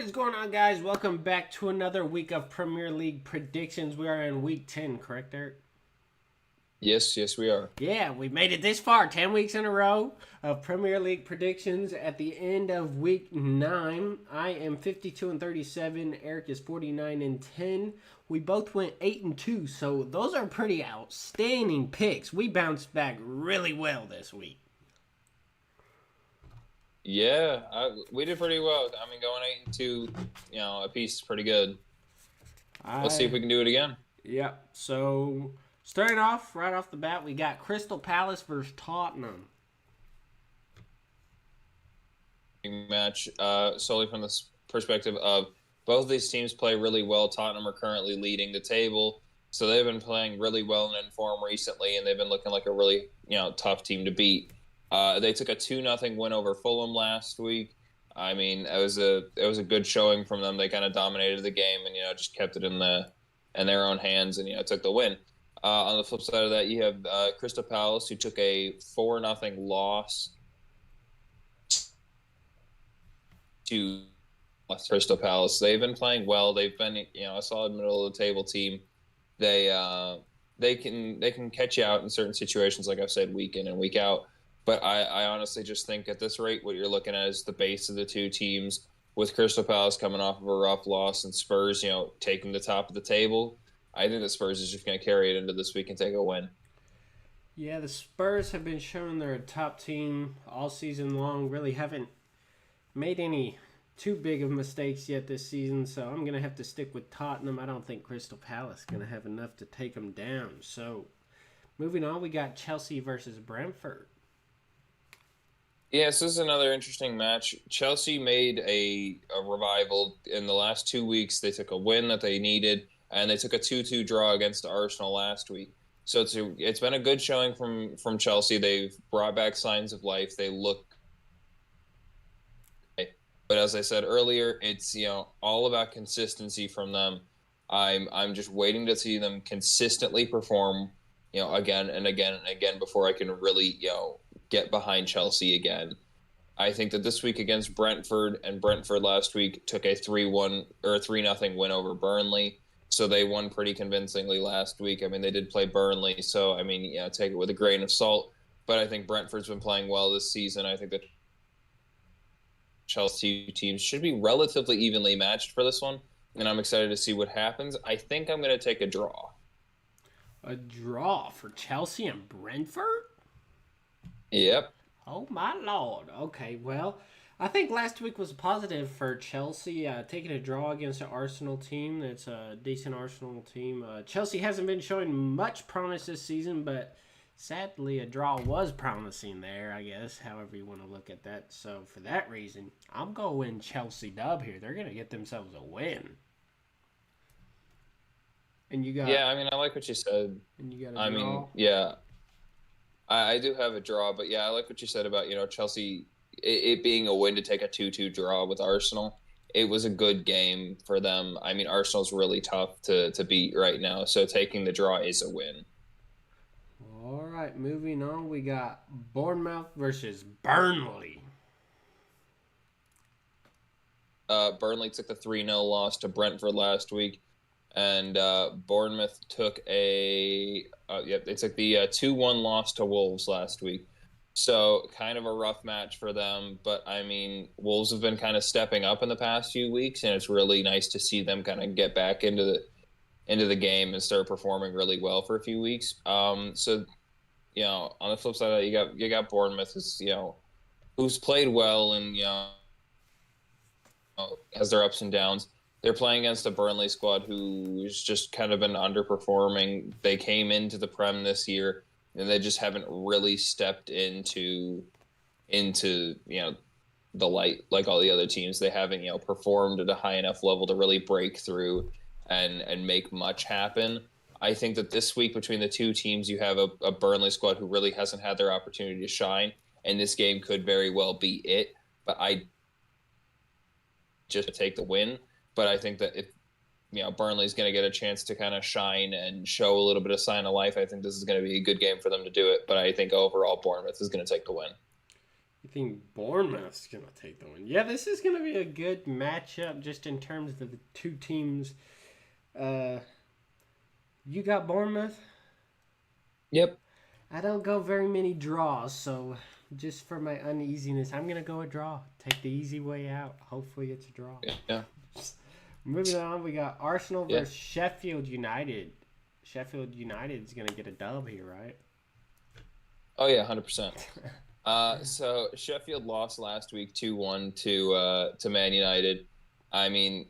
is going on, guys? Welcome back to another week of Premier League predictions. We are in week 10, correct, Eric? Yes, we are. Yeah, we made it this far. 10 weeks in a row of Premier League predictions. At the end of week 9, I am 52 and 37. Eric is 49 and 10. We both went 8 and 2, so those are pretty outstanding picks. We bounced back really well this week. Yeah, we did pretty well. I mean, going 8-2, a piece is pretty good. Let's see if I we can do it again. Yeah. So starting off right off the bat, we got Crystal Palace versus Tottenham. Match solely from the perspective of both these teams play really well. Tottenham are currently leading the table, so they've been playing really well and in form recently, and they've been looking like a really tough team to beat. They took a 2-0 win over Fulham last week. I mean, it was a good showing from them. They kind of dominated the game and just kept it in their own hands and took the win. On the flip side of that, you have Crystal Palace, who took a 4-0 loss to Crystal Palace. They've been playing well. They've been a solid middle of the table team. They can catch you out in certain situations, like I've said, week in and week out. But I honestly just think at this rate, what you're looking at is the base of the two teams, with Crystal Palace coming off of a rough loss and Spurs, taking the top of the table. I think the Spurs is just going to carry it into this week and take a win. Yeah, the Spurs have been showing they're a top team all season long. Really haven't made any too big of mistakes yet this season, so I'm going to have to stick with Tottenham. I don't think Crystal Palace is going to have enough to take them down. So moving on, we got Chelsea versus Brentford. Yes, this is another interesting match. Chelsea made a revival in the last 2 weeks. They took a win that they needed, and they took a 2-2 draw against Arsenal last week. So it's been a good showing from Chelsea. They've brought back signs of life. They look, but as I said earlier, it's all about consistency from them. I'm just waiting to see them consistently perform, again and again and again before I can really get behind Chelsea again. I think that this week against Brentford, and Brentford last week took a 3-1 or 3-0 win over Burnley. So they won pretty convincingly last week. I mean, they did play Burnley, so I mean, take it with a grain of salt. But I think Brentford's been playing well this season. I think that Chelsea teams should be relatively evenly matched for this one, and I'm excited to see what happens. I think I'm going to take a draw. A draw for Chelsea and Brentford? Yep. Oh my lord. Okay, well, I think last week was positive for Chelsea, taking a draw against an Arsenal team. That's a decent Arsenal team. Chelsea hasn't been showing much promise this season, but sadly a draw was promising there, I guess, however you want to look at that. So for that reason, I'm going Chelsea dub here. They're going to get themselves a win. And you got Yeah, I mean, I like what you said. and you got a I mean, draw. yeah, I do have a draw, but yeah, I like what you said about Chelsea it being a win to take a 2-2 draw with Arsenal. It was a good game for them. I mean, Arsenal's really tough to beat right now, so taking the draw is a win. All right, moving on. We got Bournemouth versus Burnley. Burnley took the 3-0 loss to Brentford last week, and Bournemouth took they took the 2-1 loss to Wolves last week. So kind of a rough match for them, but I mean, Wolves have been kind of stepping up in the past few weeks, and it's really nice to see them kind of get back into the game and start performing really well for a few weeks. So on the flip side of that, you got Bournemouth, who's played well and has their ups and downs. They're playing against a Burnley squad who's just kind of been underperforming. They came into the Prem this year, and they just haven't really stepped into the light like all the other teams. They haven't performed at a high enough level to really break through and make much happen. I think that this week between the two teams, you have a Burnley squad who really hasn't had their opportunity to shine, and this game could very well be it. But I just take the win. But I think that if Burnley's going to get a chance to kind of shine and show a little bit of sign of life, I think this is going to be a good game for them to do it. But I think overall Bournemouth is going to take the win. You think Bournemouth's going to take the win? Yeah, this is going to be a good matchup just in terms of the two teams. Uh, you got Bournemouth? Yep. I don't go very many draws, so just for my uneasiness, I'm going to go a draw. Take the easy way out. Hopefully it's a draw. Yeah. Moving on, we got Arsenal Yeah. versus Sheffield United. Sheffield United's going to get a dub here, right? Oh yeah, 100%. So Sheffield lost last week 2-1 to Man United. I mean,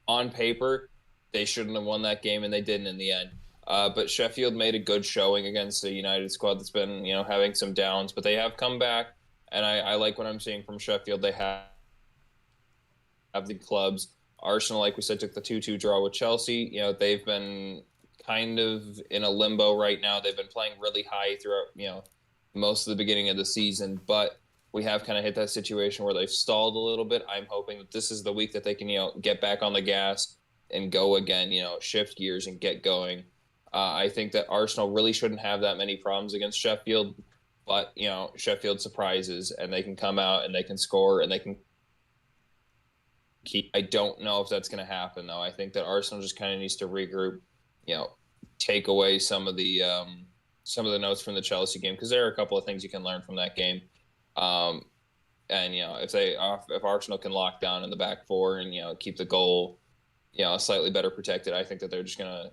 on paper, they shouldn't have won that game, and they didn't in the end. But Sheffield made a good showing against a United squad that's been, having some downs, but they have come back, and I like what I'm seeing from Sheffield. They have the clubs. Arsenal, like we said, took the 2-2 draw with Chelsea. They've been kind of in a limbo right now. They've been playing really high throughout, most of the beginning of the season, but we have kind of hit that situation where they've stalled a little bit. I'm hoping that this is the week that they can, get back on the gas and go again, shift gears and get going. I think that Arsenal really shouldn't have that many problems against Sheffield, but, Sheffield surprises and they can come out and they can score and they can keep. I don't know if that's going to happen, though. I think that Arsenal just kind of needs to regroup, take away some of the notes from the Chelsea game, because there are a couple of things you can learn from that game. And if Arsenal can lock down in the back four and keep the goal slightly better protected, I think that they're just gonna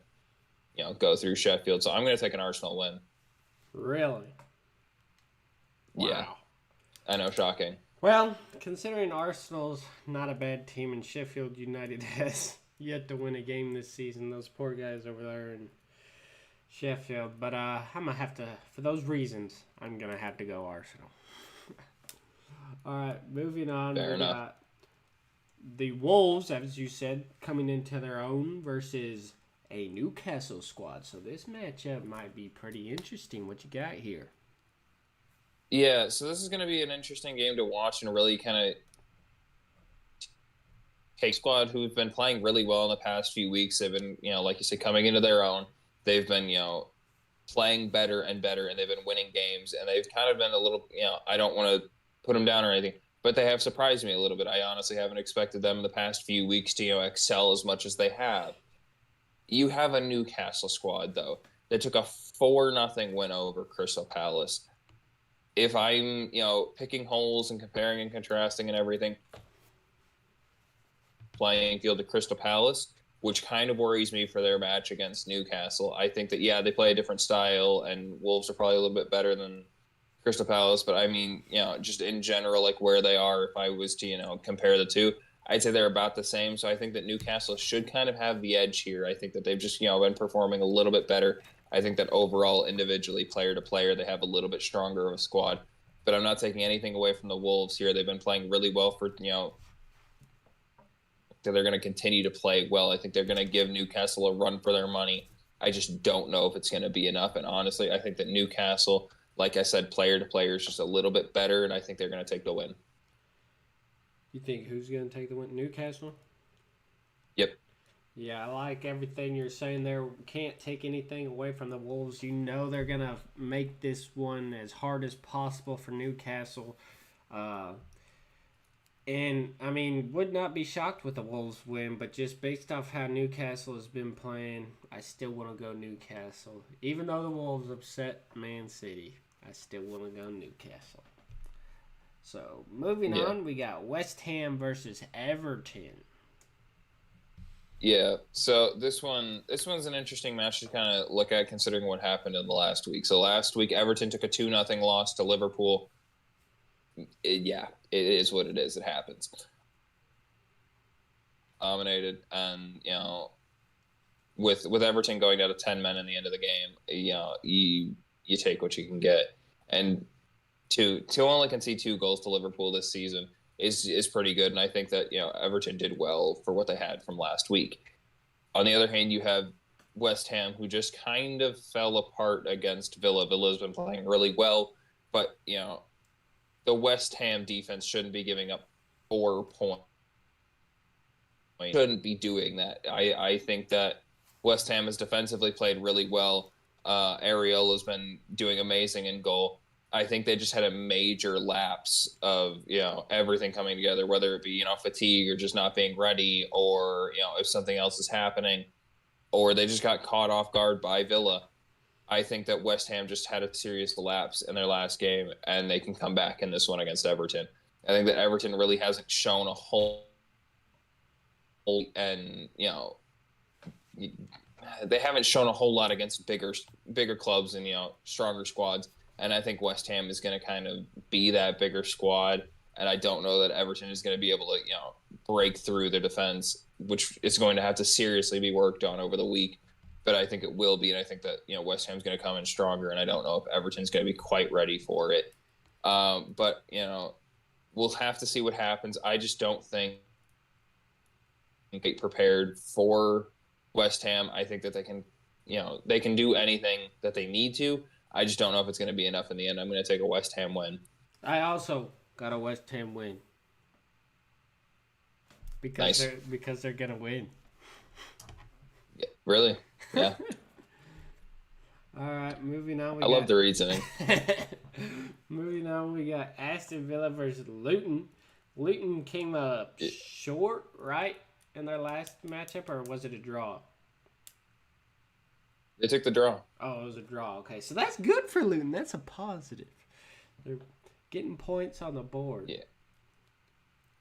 go through Sheffield. So I'm gonna take an Arsenal win. Really? Wow. Yeah, I know, shocking. Well, considering Arsenal's not a bad team and Sheffield United has yet to win a game this season, those poor guys over there in Sheffield. But I'm going to have to, for those reasons, I'm going to have to go Arsenal. All right, moving on. Fair enough. Got the Wolves, as you said, coming into their own versus a Newcastle squad. So this matchup might be pretty interesting. What you got here? Yeah, so this is going to be an interesting game to watch and really kind of take squad who've been playing really well in the past few weeks. They've been, like you said, coming into their own. They've been, playing better and better, and they've been winning games. And they've kind of been a little, I don't want to put them down or anything, but they have surprised me a little bit. I honestly haven't expected them in the past few weeks to, excel as much as they have. You have a Newcastle squad, though, that took a 4-0 win over Crystal Palace. If I'm, picking holes and comparing and contrasting and everything, playing field to Crystal Palace, which kind of worries me for their match against Newcastle. I think that, they play a different style, and Wolves are probably a little bit better than Crystal Palace. But, I mean, just in general, like where they are, if I was to, compare the two, I'd say they're about the same. So I think that Newcastle should kind of have the edge here. I think that they've just, been performing a little bit better. I think that overall, individually, player to player, they have a little bit stronger of a squad. But I'm not taking anything away from the Wolves here. They've been playing really well for, they're going to continue to play well. I think they're going to give Newcastle a run for their money. I just don't know if it's going to be enough. And honestly, I think that Newcastle, like I said, player to player is just a little bit better, and I think they're going to take the win. You think who's going to take the win? Newcastle? Yep. Yeah, I like everything you're saying there. Can't take anything away from the Wolves. You know they're going to make this one as hard as possible for Newcastle. And, I mean, would not be shocked with the Wolves win, but just based off how Newcastle has been playing, I still want to go Newcastle. Even though the Wolves upset Man City, I still want to go Newcastle. So, moving on, we got West Ham versus Everton. Yeah, so this one's an interesting match to kind of look at considering what happened in the last week. So last week, Everton took a 2-0 loss to Liverpool. It is what it is. It happens. Dominated, and with Everton going down to 10 men in the end of the game, you take what you can get, and to only concede 2 goals to Liverpool this season is pretty good, and I think that Everton did well for what they had from last week. On the other hand, you have West Ham, who just kind of fell apart against Villa. Villa's been playing really well, but the West Ham defense shouldn't be giving up 4 points. Shouldn't be doing that. I think that West Ham has defensively played really well. Ariola's been doing amazing in goal. I think they just had a major lapse of, everything coming together, whether it be, fatigue or just not being ready, or, if something else is happening, or they just got caught off guard by Villa. I think that West Ham just had a serious lapse in their last game, and they can come back in this one against Everton. I think that Everton really hasn't shown a and they haven't shown a whole lot against bigger clubs and stronger squads. And I think West Ham is going to kind of be that bigger squad. And I don't know that Everton is going to be able to break through their defense, which is going to have to seriously be worked on over the week. But I think it will be, and I think that West Ham's going to come in stronger. And I don't know if Everton's going to be quite ready for it. But we'll have to see what happens. I just don't think get prepared for West Ham. I think that they can do anything that they need to. I just don't know if it's going to be enough in the end. I'm going to take a West Ham win. I also got a West Ham win because they're going to win. Yeah, really? Yeah. All right, moving on. I love the reasoning. Moving on, we got Aston Villa versus Luton. Luton came up short, right, in their last matchup, or was it a draw? They took the draw. Oh, it was a draw. Okay, so that's good for Luton. That's a positive. They're getting points on the board. Yeah.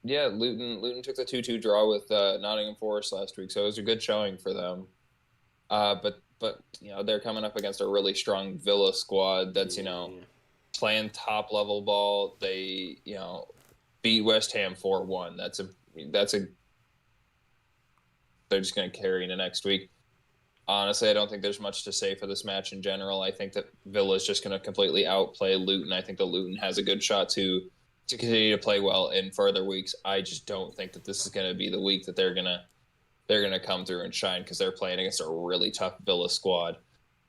Yeah, Luton took the 2-2 draw with Nottingham Forest last week, so it was a good showing for them. But they're coming up against a really strong Villa squad that's playing top level ball. They beat West Ham 4-1. They're just going to carry into next week. Honestly, I don't think there's much to say for this match in general. I think that Villa is just going to completely outplay Luton. I think that Luton has a good shot to continue to play well in further weeks. I just don't think that this is going to be the week that they're gonna come through and shine, because they're playing against a really tough Villa squad,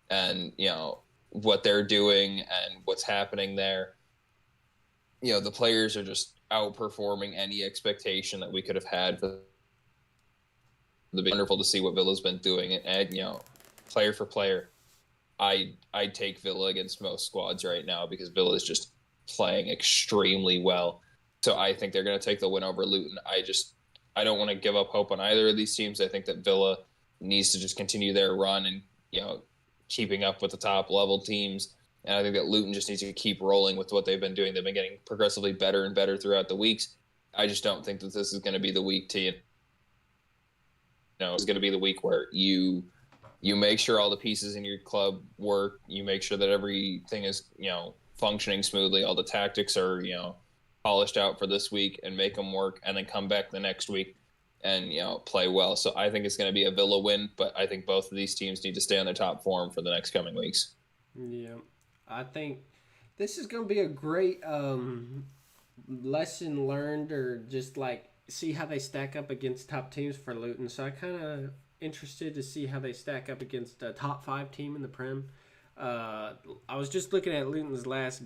and what they're doing and what's happening there. The players are just outperforming any expectation that we could have had for wonderful to see what Villa's been doing, and player for player, I'd take Villa against most squads right now, because Villa is just playing extremely well. So I think they're going to take the win over Luton. I don't want to give up hope on either of these teams. I think that Villa needs to just continue their run and keeping up with the top level teams, and I think that Luton just needs to keep rolling with what they've been doing. They've been getting progressively better and better throughout the weeks. I just don't think that this is going to be the week to it's going to be the week where you make sure all the pieces in your club work. You make sure that everything is, functioning smoothly. All the tactics are, polished out for this week, and make them work, and then come back the next week and, play well. So I think it's going to be a Villa win, but I think both of these teams need to stay on their top form for the next coming weeks. Yeah. I think this is going to be a great lesson learned, or just see how they stack up against top teams for Luton. So I kind of interested to see how they stack up against a top 5 team in the Prem. I was just looking at Luton's last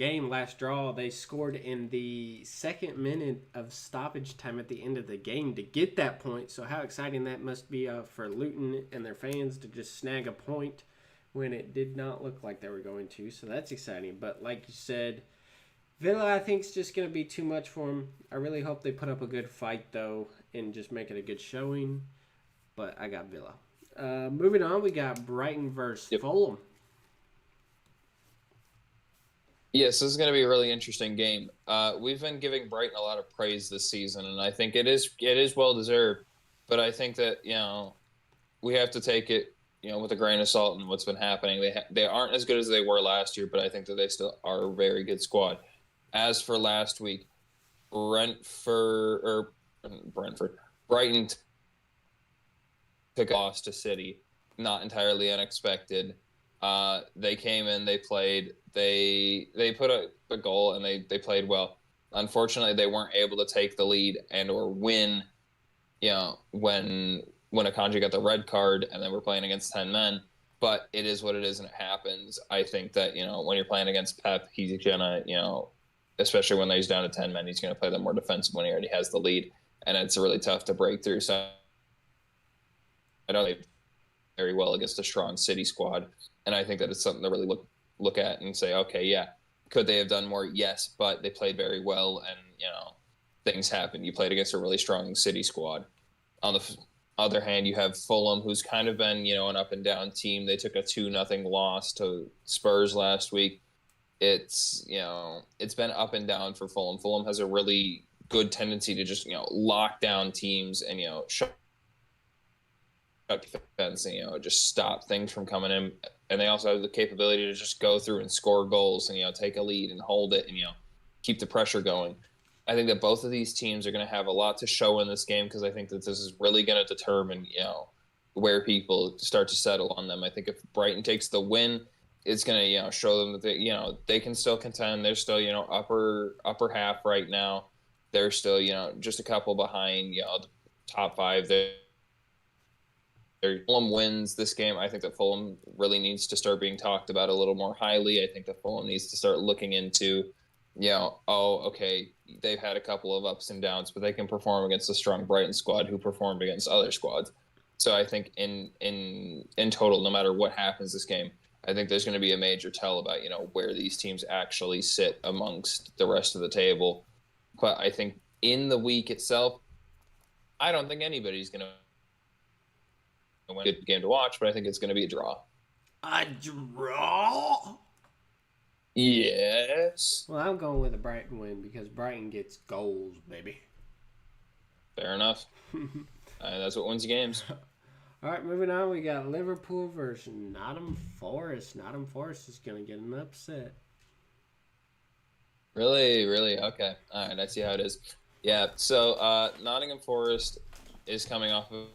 draw. They scored in the second minute of stoppage time at the end of the game to get that point. So how exciting that must be for Luton and their fans to just snag a point when it did not look like they were going to. So that's exciting. But like you said, Villa, I think, is just going to be too much for them. I really hope they put up a good fight, though, and just make it a good showing. But I got Villa. Moving on, we got Brighton versus Fulham. Yes, this is going to be a really interesting game. We've been giving Brighton a lot of praise this season, and I think it is well deserved. But I think that we have to take it with a grain of salt in what's been happening. They aren't as good as they were last year, but I think that they still are a very good squad. As for last week, Brighton took a loss to City, not entirely unexpected. They came in, they played, they put a goal, and they played well. Unfortunately, they weren't able to take the lead and or win. When Akanji got the red card, and then we're playing against 10 men. But it is what it is, and it happens. I think that when you're playing against Pep, he's gonna especially when he's down to 10 men, he's gonna play them more defensive when he already has the lead, and it's really tough to break through. So I don't think very well against a strong City squad. And I think that it's something to really look at and say, okay, yeah, Could they have done more? Yes, but they played very well, and things happen. You played against a really strong City squad. On the other hand, you have Fulham, who's kind of been an up and down team. They took a 2-0 loss to Spurs last week. It's it's been up and down for Fulham. Fulham has a really good tendency to just lock down teams and shut defense and just stop things from coming in. And they also have the capability to just go through and score goals and take a lead and hold it and keep the pressure going. I think that both of these teams are going to have a lot to show in this game because I think that this is really going to determine where people start to settle on them. I think if Brighton takes the win, it's going to show them that they can still contend. They're still upper half right now. They're still just a couple behind the top 5. Fulham wins this game. I think that Fulham really needs to start being talked about a little more highly. I think that Fulham needs to start looking into, okay, they've had a couple of ups and downs, but they can perform against a strong Brighton squad who performed against other squads. So I think in total, no matter what happens this game, I think there's going to be a major tell about where these teams actually sit amongst the rest of the table. But I think in the week itself, I don't think anybody's going to win a good game to watch, but I think it's going to be a draw. A draw? Yes. Well, I'm going with a Brighton win because Brighton gets goals, baby. Fair enough. That's what wins you games. All right, moving on. We got Liverpool versus Nottingham Forest. Nottingham Forest is going to get an upset. Really? Okay. All right, I see how it is. Yeah, so Nottingham Forest is coming off of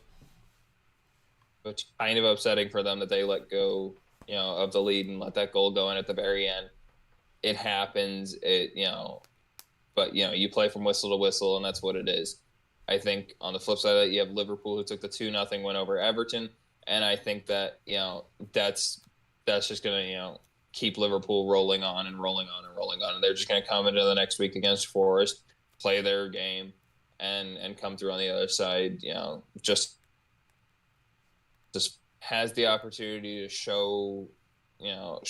which kind of upsetting for them that they let go, of the lead and let that goal go in at the very end. It happens, but you play from whistle to whistle, and that's what it is. I think on the flip side of that, you have Liverpool who took the 2-0 win over Everton, and I think that that's just gonna keep Liverpool rolling on and rolling on and rolling on, and they're just gonna come into the next week against Forest, play their game, and come through on the other side. Just has the opportunity to show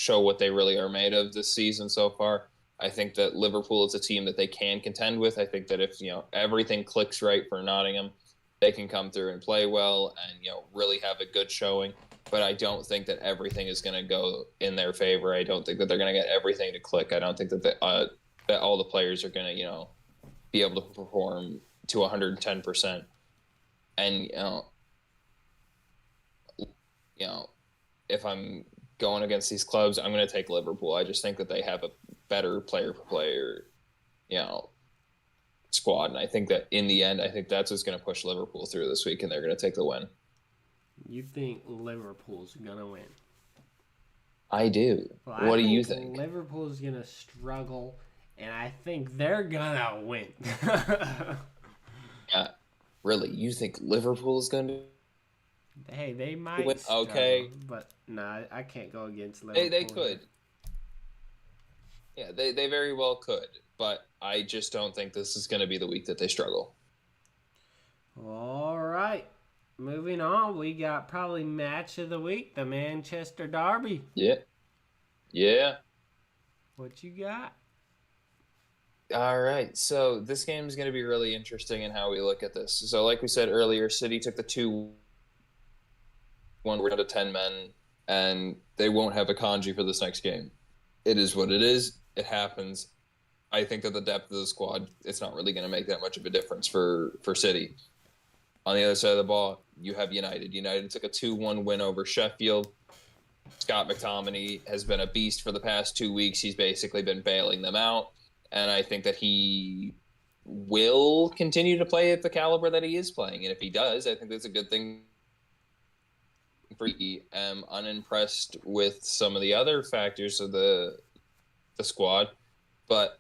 what they really are made of this season so far. I think that Liverpool is a team that they can contend with. I think that if everything clicks right for Nottingham, they can come through and play well and really have a good showing. But I don't think that everything is going to go in their favor. I don't think that they're going to get everything to click. I don't think that that all the players are going to be able to perform to 110%. And if I'm going against these clubs, I'm going to take Liverpool. I just think that they have a better player-for-player, squad. And I think that in the end, I think that's what's going to push Liverpool through this week, and they're going to take the win. You think Liverpool's going to win? I do. Well, what do you think? Liverpool's going to struggle, and I think they're going to win. Really? You think Liverpool is going to Hey, they might win? struggle, Okay. But nah, I can't go against Liverpool. They could. Yeah, they very well could. But I just don't think this is going to be the week that they struggle. All right. Moving on, we got probably match of the week, the Manchester Derby. Yeah. What you got? All right. So this game is going to be really interesting in how we look at this. So like we said earlier, City took the 2-1 out of 10 men, and they won't have a Kanji for this next game. It is what it is. It happens. I think that the depth of the squad, it's not really going to make that much of a difference for City. On the other side of the ball, you have United. United took a 2-1 win over Sheffield. Scott McTominay has been a beast for the past 2 weeks. He's basically been bailing them out. And I think that he will continue to play at the caliber that he is playing. And if he does, I think that's a good thing. I am unimpressed with some of the other factors of the squad. But,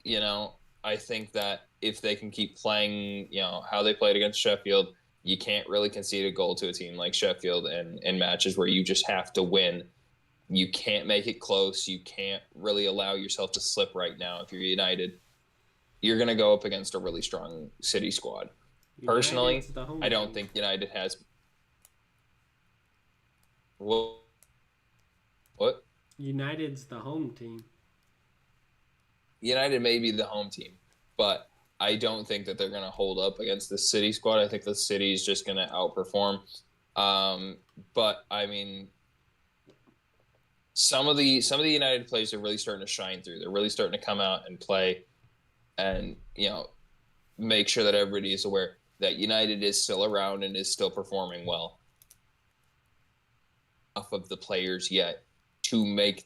I think that if they can keep playing, how they played against Sheffield, you can't really concede a goal to a team like Sheffield in matches where you just have to win. You can't make it close. You can't really allow yourself to slip right now. If you're United, you're going to go up against a really strong City squad. Personally, I don't think United has... What? United's the home team. United may be the home team, but I don't think that they're going to hold up against the City squad. I think the City is just going to outperform. But I mean, some of the United players are really starting to shine through. They're really starting to come out and play, and make sure that everybody is aware that United is still around and is still performing well. Enough of the players yet to make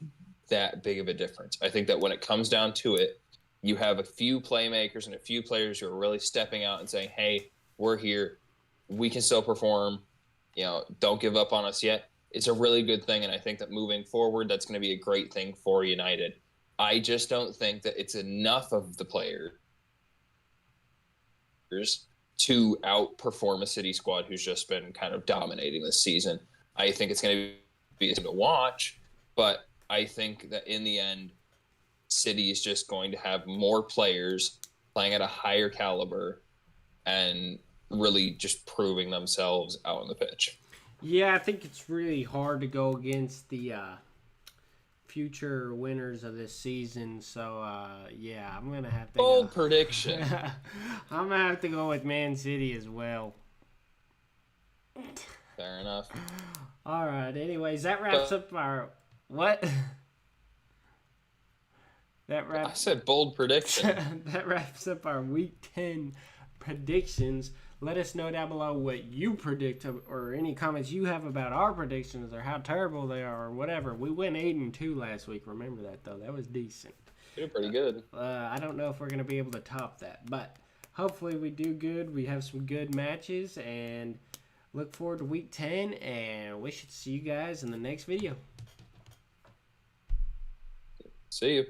that big of a difference. I think that when it comes down to it, you have a few playmakers and a few players who are really stepping out and saying, "Hey, we're here. We can still perform. Don't give up on us yet." It's a really good thing, and I think that moving forward, that's going to be a great thing for United. I just don't think that it's enough of the players to outperform a City squad who's just been kind of dominating this season. I think it's going to be a team to watch, but I think that in the end, City is just going to have more players playing at a higher caliber and really just proving themselves out on the pitch. Yeah, I think it's really hard to go against the future winners of this season. So, yeah, I'm going to have to Bold prediction. I'm going to have to go with Man City as well. Fair enough. All right. Anyways, that wraps up our... What? I said bold prediction. That wraps up our Week 10 predictions. Let us know down below what you predict or any comments you have about our predictions or how terrible they are or whatever. We went 8-2 last week. Remember that, though. That was decent. You're pretty good. I don't know if we're going to be able to top that, but hopefully we do good. We have some good matches, and look forward to Week 10, and we should see you guys in the next video. See you.